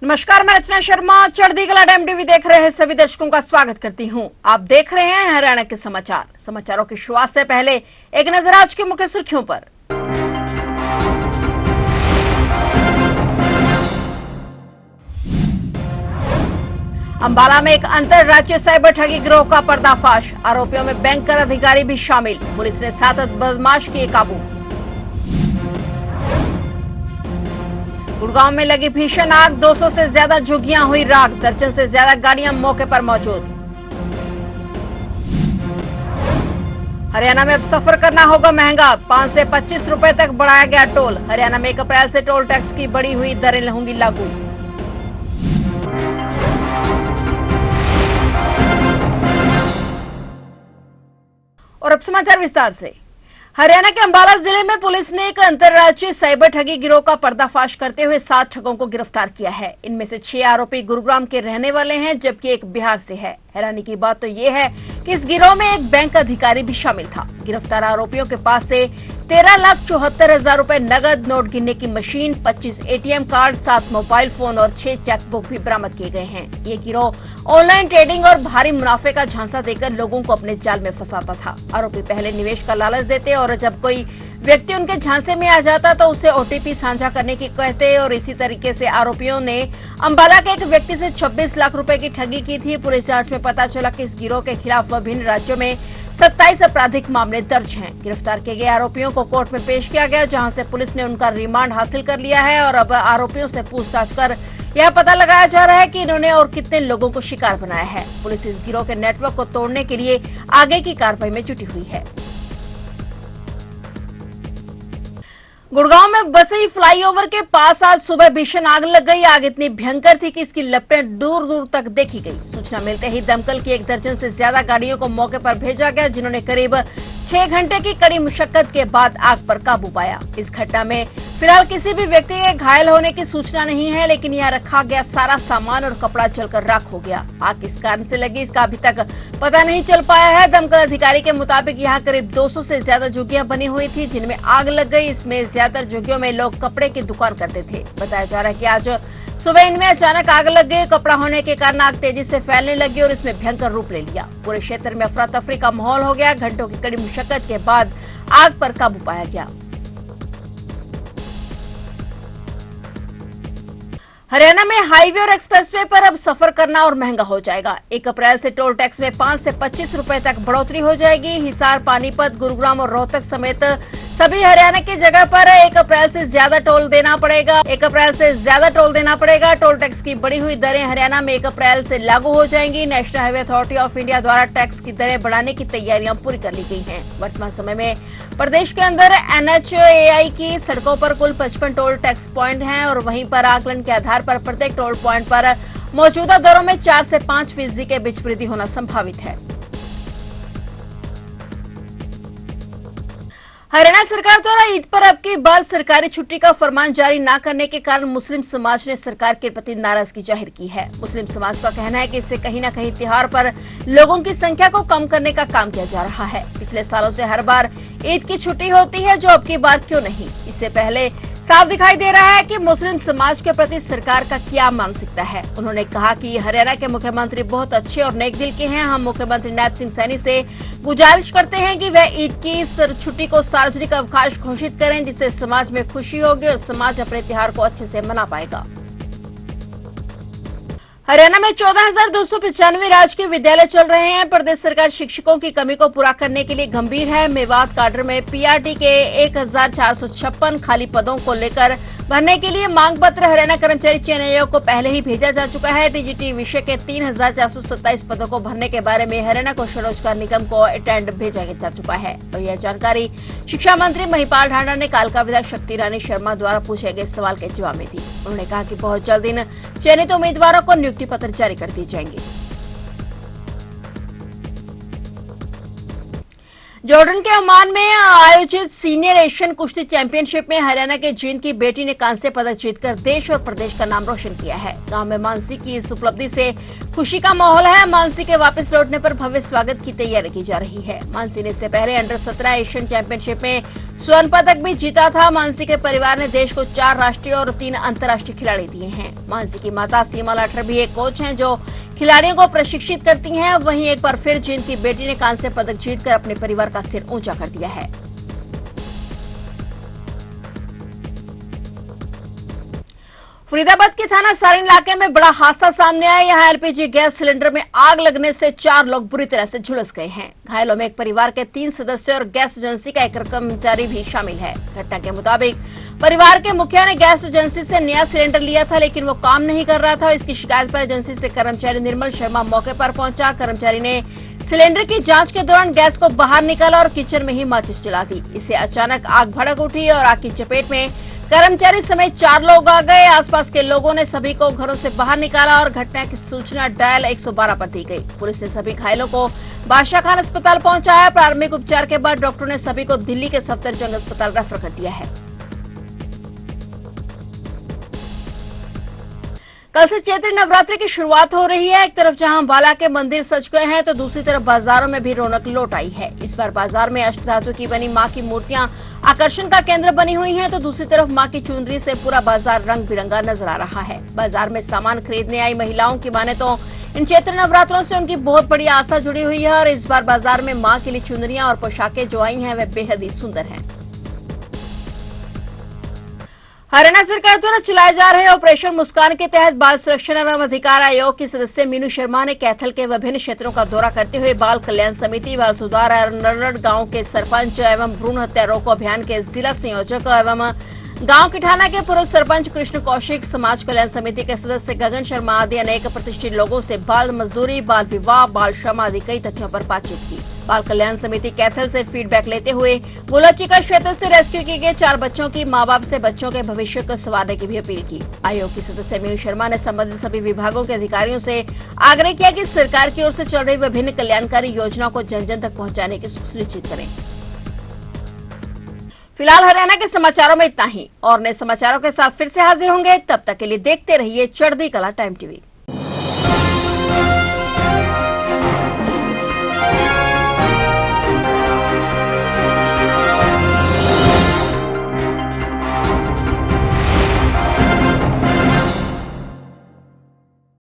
नमस्कार, मैं रचना शर्मा चढ़दी कला टाइम टीवी देख रहे हैं सभी दर्शकों का स्वागत करती हूं। आप देख रहे हैं हरियाणा के समाचारों की शुरुआत से पहले एक नजर आज की मुख्य सुर्खियों पर। अंबाला में एक अंतरराज्यीय साइबर ठगी गिरोह का पर्दाफाश, आरोपियों में बैंक कर अधिकारी भी शामिल, पुलिस ने 7 बदमाश किए काबू। गुड़गांव में लगी भीषण आग, 200 से ज्यादा झुग्गियां हुई राख, दर्जन से ज्यादा गाड़ियां मौके पर मौजूद। हरियाणा में अब सफर करना होगा महंगा, 5 से 25 रुपए तक बढ़ाया गया टोल। हरियाणा में 1 अप्रैल से टोल टैक्स की बढ़ी हुई दरें होंगी लागू। और अब समाचार विस्तार से। हरियाणा के अंबाला जिले में पुलिस ने एक अंतर्राज्यीय साइबर ठगी गिरोह का पर्दाफाश करते हुए 7 ठगों को गिरफ्तार किया है। इनमें से 6 आरोपी गुरुग्राम के रहने वाले हैं, जबकि एक बिहार से है। हैरानी की बात तो ये है कि इस गिरोह में एक बैंक अधिकारी भी शामिल था। गिरफ्तार आरोपियों के पास से 13,74,000 रुपए नगद, नोट गिनने की machine, 25 ATM card, 7 mobile phone और 6 चेकबुक भी बरामद किए गए हैं। ये गिरोह ऑनलाइन ट्रेडिंग और भारी मुनाफे का झांसा देकर लोगों को अपने जाल में फंसाता था। आरोपी पहले निवेश का लालच देते और जब कोई व्यक्ति उनके झांसे में आ जाता तो उसे ओटीपी साझा करने की कहते और इसी तरीके से आरोपियों ने अंबाला के एक व्यक्ति से 26 लाख रुपए की ठगी की थी। पुलिस जांच में पता चला कि इस गिरोह के खिलाफ विभिन्न राज्यों में 27 आपराधिक मामले दर्ज हैं। गिरफ्तार किए गए आरोपियों को कोर्ट में पेश किया गया, जहां से पुलिस ने उनका रिमांड हासिल कर लिया है और अब आरोपियों से पूछताछ कर यह पता लगाया जा रहा है कि इन्होंने और कितने लोगों को शिकार बनाया है। पुलिस इस गिरोह के नेटवर्क को तोड़ने के लिए आगे की कार्रवाई में जुटी हुई है। गुड़गांव में बसई फ्लाईओवर के पास आज सुबह भीषण आग लग गई। आग इतनी भयंकर थी कि इसकी लपटें दूर दूर तक देखी गई। सूचना मिलते ही दमकल की 1 दर्जन से ज्यादा गाड़ियों को मौके पर भेजा गया, जिन्होंने करीब 6 घंटे की कड़ी मुशक्कत के बाद आग पर काबू पाया। इस घटना में फिलहाल किसी भी व्यक्ति के घायल होने की सूचना नहीं है, लेकिन यहाँ रखा गया सारा सामान और कपड़ा जलकर राख हो गया। आग किस कारण से लगी, इसका अभी तक पता नहीं चल पाया है। दमकल अधिकारी के मुताबिक यहाँ करीब 200 से ज्यादा झुग्गियां बनी हुई थी, जिनमें आग लग गई। इसमें ज्यादातर झुग्गियों में लोग कपड़े की दुकान करते थे। बताया जा रहा है कि आज सुबह इनमें अचानक आग लग गई। कपड़ा होने के कारण आग तेजी से फैलने लगी और इसमें भयंकर रूप ले लिया। पूरे क्षेत्र में अफरा तफरी का माहौल हो गया। घंटों की कड़ी मुशक्कत के बाद आग पर काबू पाया गया। हरियाणा में हाईवे और एक्सप्रेसवे पर अब सफर करना और महंगा हो जाएगा। 1 अप्रैल से टोल टैक्स में 5 से 25 रुपए तक बढ़ोतरी हो जाएगी। हिसार, पानीपत, गुरुग्राम और रोहतक समेत सभी हरियाणा की जगह पर 1 अप्रैल से ज्यादा टोल देना पड़ेगा। 1 अप्रैल से ज्यादा टोल देना पड़ेगा। टोल टैक्स की बढ़ी हुई दरें हरियाणा में 1 अप्रैल से लागू हो जाएंगी। National highway authority of India द्वारा टैक्स की दरें बढ़ाने की तैयारियां पूरी कर ली गई हैं। वर्तमान समय में प्रदेश के अंदर NHAI की सड़कों पर कुल 55 टोल टैक्स पॉइंट हैं और वहीं पर आकलन के आधार पर प्रत्येक टोल पॉइंट पर मौजूदा दरों में 4 से 5% के बीच वृद्धि होना संभावित है। हरियाणा सरकार द्वारा ईद पर अब की बार सरकारी छुट्टी का फरमान जारी न करने के कारण मुस्लिम समाज ने सरकार के प्रति नाराजगी जाहिर की है। मुस्लिम समाज का कहना है कि इससे कहीं न कहीं त्योहार पर लोगों की संख्या को कम करने का काम किया जा रहा है। पिछले सालों से हर बार ईद की छुट्टी होती है, जो अब की बार क्यों नहीं। इससे पहले साफ दिखाई दे रहा है कि मुस्लिम समाज के प्रति सरकार का क्या मानसिकता है। उन्होंने कहा कि हरियाणा के मुख्यमंत्री बहुत अच्छे और नेक दिल के हैं। हम मुख्यमंत्री नायब सिंह सैनी से गुजारिश करते हैं कि वह ईद की छुट्टी को सार्वजनिक अवकाश घोषित करें, जिससे समाज में खुशी होगी और समाज अपने त्योहार को अच्छे से मना पाएगा। हरियाणा में 14,295 राजकीय विद्यालय चल रहे हैं। प्रदेश सरकार शिक्षकों की कमी को पूरा करने के लिए गंभीर है। मेवात काडर में PRT के 1,456 खाली पदों को लेकर भरने के लिए मांग पत्र हरियाणा कर्मचारी चयन आयोग को पहले ही भेजा जा चुका है। TGT विषय के 3,427 पदों को भरने के बारे में हरियाणा कौशल रोजगार निगम को अटेंड भेजा जा चुका है। और यह जानकारी शिक्षा मंत्री महिपाल ढांडा ने कालका विधायक शक्ति रानी शर्मा द्वारा पूछे गए सवाल के जवाब में दी। उन्होंने कहा कि बहुत जल्द इन चयनित उम्मीदवारों को नियुक्ति पत्र जारी कर दिए जाएंगे। जॉर्डन के ओमान में आयोजित सीनियर एशियन कुश्ती चैंपियनशिप में हरियाणा के जींद की बेटी ने कांस्य पदक जीतकर देश और प्रदेश का नाम रोशन किया है। गांव में मानसी की इस उपलब्धि से खुशी का माहौल है। मानसी के वापस लौटने पर भव्य स्वागत की तैयारी की जा रही है। मानसी ने इससे पहले अंडर 17 एशियन चैंपियनशिप में स्वर्ण पदक भी जीता था। मानसी के परिवार ने देश को 4 राष्ट्रीय और 3 अंतर्राष्ट्रीय खिलाड़ी दिए हैं। मानसी की माता सीमा लाठर भी एक कोच हैं जो खिलाड़ियों को प्रशिक्षित करती हैं। वहीं एक बार फिर जिनकी बेटी ने कांस्य पदक जीतकर अपने परिवार का सिर ऊंचा कर दिया है। फरीदाबाद के थाना सारण इलाके में बड़ा हादसा सामने आया। यहां एलपीजी गैस सिलेंडर में आग लगने से 4 लोग बुरी तरह से झुलस गए हैं। घायलों में एक परिवार के 3 सदस्य और गैस एजेंसी का एक कर्मचारी भी शामिल है। घटना के मुताबिक परिवार के मुखिया ने गैस एजेंसी से नया सिलेंडर लिया था, लेकिन वो काम नहीं कर रहा था। इसकी शिकायत पर एजेंसी से कर्मचारी निर्मल शर्मा मौके पर पहुंचा। कर्मचारी ने सिलेंडर की जांच के दौरान गैस को बाहर निकाला और किचन में ही माचिस जला दी। इससे अचानक आग भड़क उठी और आग की चपेट में कर्मचारी समेत 4 लोग आ गए। आसपास के लोगों ने सभी को घरों से बाहर निकाला और घटना की सूचना डायल 112 पर दी गई। पुलिस ने सभी घायलों को बादशाह खान अस्पताल पहुंचाया। प्रारंभिक उपचार के बाद डॉक्टरों ने सभी को दिल्ली के सफदरजंग अस्पताल रेफर कर दिया है। कल से चैत्र नवरात्रि की शुरुआत हो रही है। एक तरफ जहां अंबाला के मंदिर सज गए हैं तो दूसरी तरफ बाजारों में भी रौनक लौट आई है। इस बार बाजार में अष्टधातु की बनी मां की मूर्तियां आकर्षण का केंद्र बनी हुई हैं, तो दूसरी तरफ मां की चुनरी से पूरा बाजार रंग बिरंगा नजर आ रहा है। बाजार में सामान खरीदने आई महिलाओं की माने तो इन चैत्र नवरात्रों से उनकी बहुत बड़ी आस्था जुड़ी हुई है और इस बार बाजार में मां के लिए चुनरियां और पोशाकें जो आई हैं वे बेहद ही सुंदर हैं। हरियाणा सरकार द्वारा चलाए जा रहे ऑपरेशन मुस्कान के तहत बाल संरक्षण एवं अधिकार आयोग की सदस्य मीनू शर्मा ने कैथल के विभिन्न क्षेत्रों का दौरा करते हुए बाल कल्याण समिति, बाल सुधार और नरनड़ गांव के सरपंच एवं भ्रूण हत्या रोको अभियान के जिला संयोजक एवं गांव किठाना के पूर्व सरपंच कृष्ण कौशिक, समाज कल्याण समिति के सदस्य गगन शर्मा आदि अनेक प्रतिष्ठित लोगों से बाल मजदूरी, बाल विवाह, बाल श्रम आदि कई तथ्यों पर बातचीत की। बाल कल्याण समिति कैथल से फीडबैक लेते हुए गोलाचिका क्षेत्र से रेस्क्यू किए गए 4 बच्चों की मां बाप से बच्चों के भविष्य को संवारने की भी अपील की। आयोग की सदस्य मीनू शर्मा ने संबंधित सभी विभागों के अधिकारियों से आग्रह किया कि सरकार की ओर से चल रही विभिन्न कल्याणकारी योजनाओं को जन जन तक पहुंचाने की सुनिश्चित करें। फिलहाल हरियाणा के समाचारों में इतना ही और नए समाचारों के साथ फिर से हाजिर होंगे। तब तक के लिए देखते रहिए चढ़ती कला टाइम टीवी।